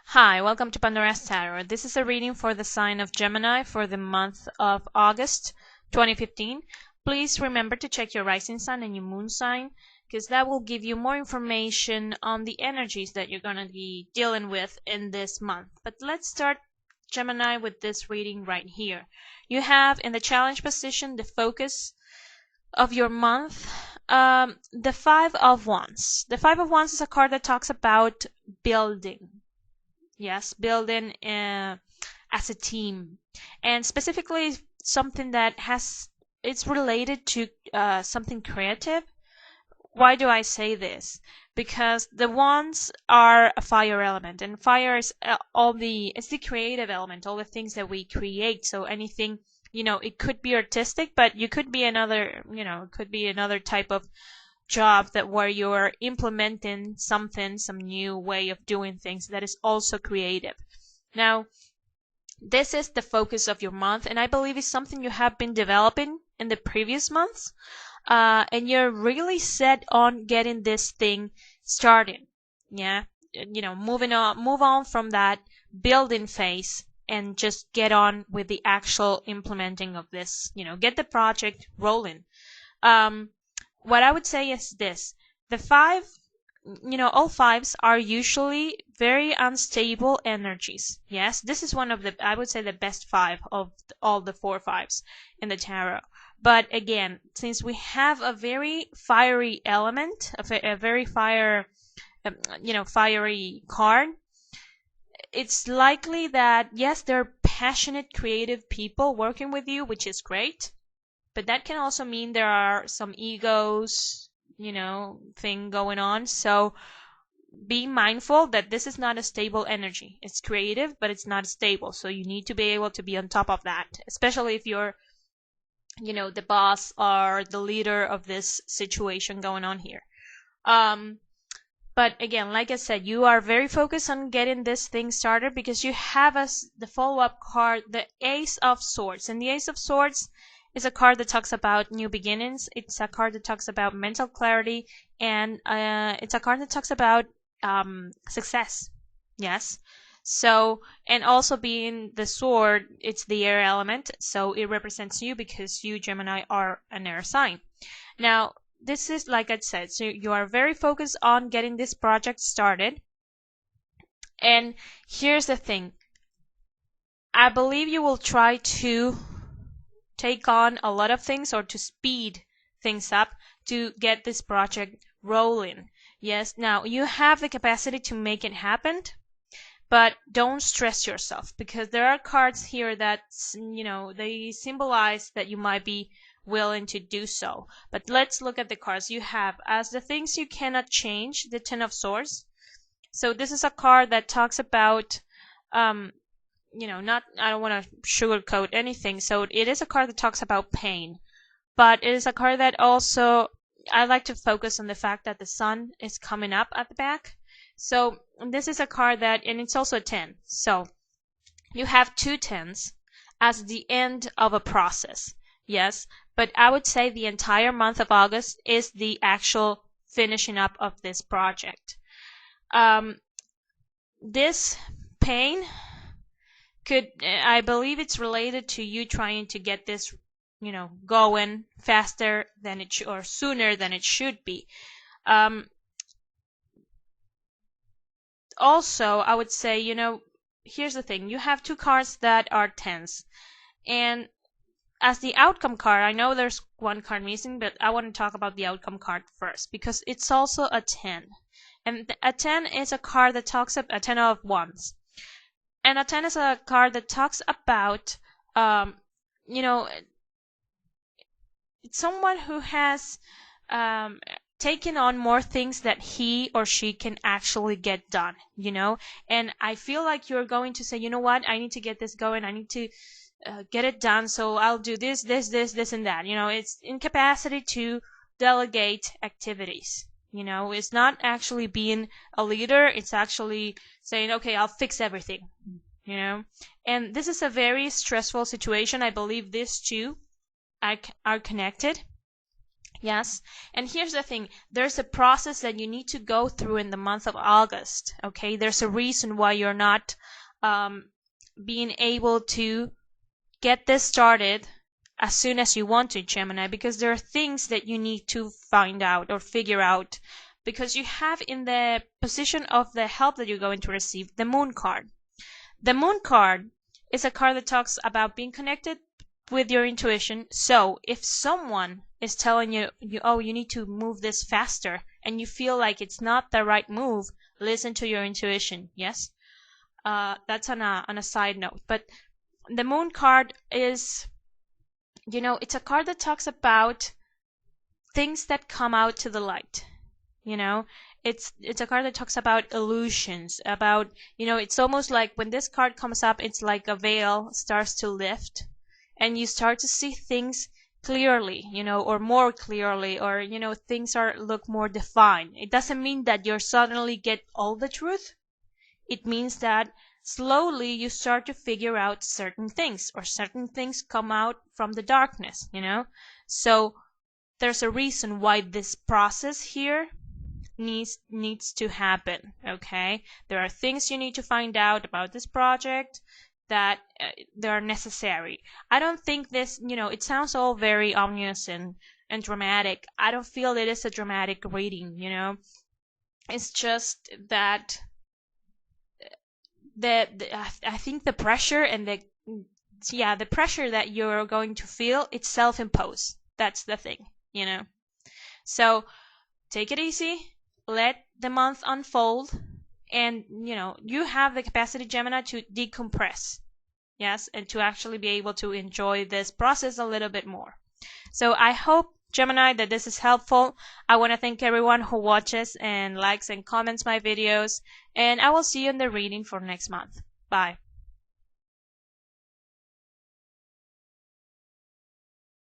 Hi, welcome to Pandora's Tarot. This is a reading for the sign of Gemini for the month of August 2015. Please remember to check your rising sign and your moon sign because that will give you more information on the energies that you're going to be dealing with in this month. But let's start, Gemini, with this reading right here. You have in the challenge position the focus of your month, the Five of Wands. The Five of Wands is a card that talks about building. Yes, building as a team, and specifically something that it's related to something creative. Why do I say this? Because the wands are a fire element, and fire is it's the creative element, all the things that we create. So anything, it could be artistic, but you could be another, it could be another type of job that where you're implementing something, some new way of doing things that is also creative. Now, this is the focus of your month, and I believe it's something you have been developing in the previous months, and you're really set on getting this thing started. Yeah, move on from that building phase and just get on with the actual implementing of this. Get the project rolling. What I would say is this: the all fives are usually very unstable energies. Yes, this is one of the, I would say, the best five of all the four fives in the tarot. But again, since we have a very fiery element, a very fiery card, it's likely that yes, there are passionate, creative people working with you, which is great. But that can also mean there are some egos, thing going on. So be mindful that this is not a stable energy. It's creative, but it's not stable. So you need to be able to be on top of that, especially if you're, the boss or the leader of this situation going on here. But again, like I said, you are very focused on getting this thing started because you have the follow-up card, the Ace of Swords. And the Ace of Swords is a card that talks about new beginnings. It's a card that talks about mental clarity, and it's a card that talks about success. Yes. So, and also being the sword, it's the air element, so it represents you because you, Gemini, are an air sign. Now, this is, like I said, so you are very focused on getting this project started. And here's the thing. I believe you will try to take on a lot of things or to speed things up to get this project rolling. Yes, now you have the capacity to make it happen, but don't stress yourself because there are cards here that, they symbolize that you might be willing to do so. But let's look at the cards you have. As the things you cannot change, the Ten of Swords. So this is a card that talks about not, I don't want to sugarcoat anything. So it is a card that talks about pain, but it is a card that also, I like to focus on the fact that the sun is coming up at the back. So this is a card that, and it's also a 10. So you have two tens as the end of a process. Yes, but I would say the entire month of August is the actual finishing up of this project. This pain I believe it's related to you trying to get this, going faster than it or sooner than it should be. Also, I would say, here's the thing. You have two cards that are tens. And as the outcome card, I know there's one card missing, but I want to talk about the outcome card first because it's also a 10. And a 10 is a card that talks about a 10 of wands. And a 10 is a card that talks about, it's someone who has taken on more things that he or she can actually get done, And I feel like you're going to say, you know what, I need to get this going. I need to get it done. So I'll do this, and that. It's incapacity to delegate activities. It's not actually being a leader. It's actually saying, okay, I'll fix everything. And this is a very stressful situation. I believe these two are connected Yes. And here's the thing. There's a process that you need to go through in the month of August. Okay. There's a reason why you're not being able to get this started as soon as you want to, Gemini, because there are things that you need to find out or figure out, because you have in the position of the help that you're going to receive the Moon card. The Moon card is a card that talks about being connected with your intuition. So if someone is telling you, oh, you need to move this faster, and you feel like it's not the right move, listen to your intuition. Yes. That's on a side note. But the Moon card is, it's a card that talks about things that come out to the light. It's a card that talks about illusions, about, it's almost like when this card comes up, it's like a veil starts to lift and you start to see things clearly, or more clearly, or things look more defined. It doesn't mean that you suddenly get all the truth. It means that slowly you start to figure out certain things, or certain things come out from the darkness, So there's a reason why this process here needs to happen. Okay, there are things you need to find out about this project that they are necessary. I don't think this, it sounds all very ominous and dramatic. I don't feel it is a dramatic reading. It's just that I think the pressure and the pressure that you're going to feel, it's self-imposed. That's the thing. So take it easy, let the month unfold, and you have the capacity, Gemini, to decompress. Yes, and to actually be able to enjoy this process a little bit more. So I hope, Gemini, that this is helpful. I want to thank everyone who watches and likes and comments my videos, and I will see you in the reading for next month. Bye.